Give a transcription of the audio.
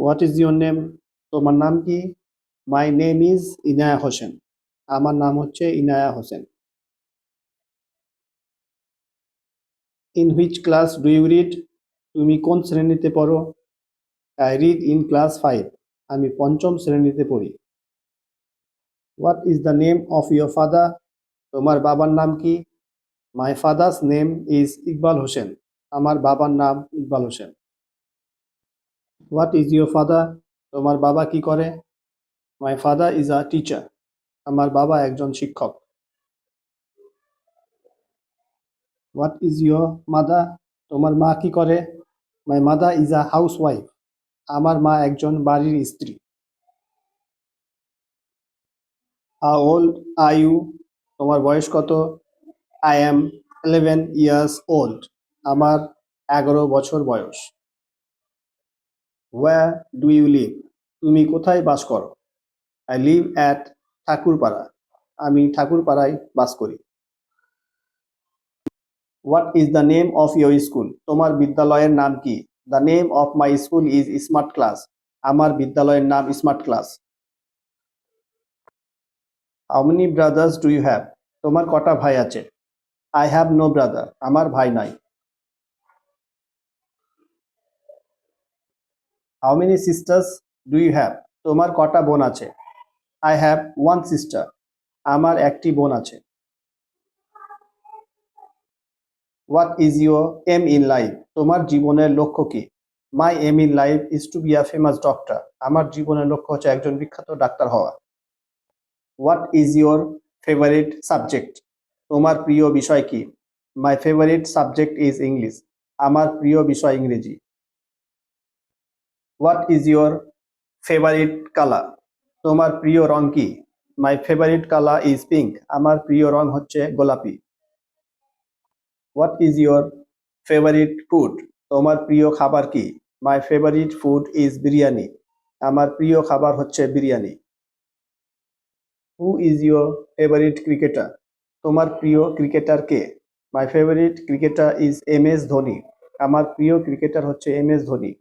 What is your name? তোমার নাম কি? My name is Inaya Hossain. আমার নাম হচ্ছে Inaya Hossain. In which class do you read? তুমি কোন শ্রেণীতে পড়ো? I read in class 5। আমি পঞ্চম শ্রেণীতে পড়ি। What is the name of your father? তোমার বাবার নাম কি? My father's name is Iqbal Hossain. আমার বাবার নাম Iqbal Hossain. What is your father? তোমার বাবা কি করে? My father is a teacher. আমার বাবা একজন শিক্ষক। What is your mother? তোমার মা কি করে? My mother is a housewife. আমার মা একজন বাড়ির স্ত্রী। How old are you? তোমার বয়স কত? I am 11 years old. আমার 11 বছর বয়স। Where do you live? তুমি কোথায় বাস করো? I live at Thakurpara. আমি ঠাকুরপাড়ায় বাস করি। What is the name of your school? তোমার বিদ্যালয়ের নাম কি? The name of my school is smart class. আমার বিদ্যালয়ের নাম smart class. How many brothers do you have? তোমার কটা ভাই আছে? I have no brother. আমার ভাই নাই। How many sisters do you have? তোমার কটা বোন আছে? I have one sister. আমার একটি বোন আছে। What is your aim in life? তোমার জীবনের লক্ষ্য কি? My aim in life is to be a famous doctor. আমার জীবনের লক্ষ্য হচ্ছে একজন বিখ্যাত ডাক্তার হওয়া। What is your favourite subject? তোমার প্রিয় বিষয় কি? My favourite subject is English. আমার প্রিয় বিষয় ইংরেজি। What is your favourite colour? তোমার প্রিয় রং কি? My favourite colour is pink. আমার প্রিয় রং হচ্ছে গোলাপি। What is your favourite food? তোমার প্রিয় খাবার কি? My favourite food is biryani. আমার প্রিয় খাবার হচ্ছে biryani. Who is your favourite cricketer? তোমার প্রিয় ক্রিকেটার কে? My favourite cricketer is M S Dhoni. আমার প্রিয় ক্রিকেটার হচ্ছে এম এস ধোনি।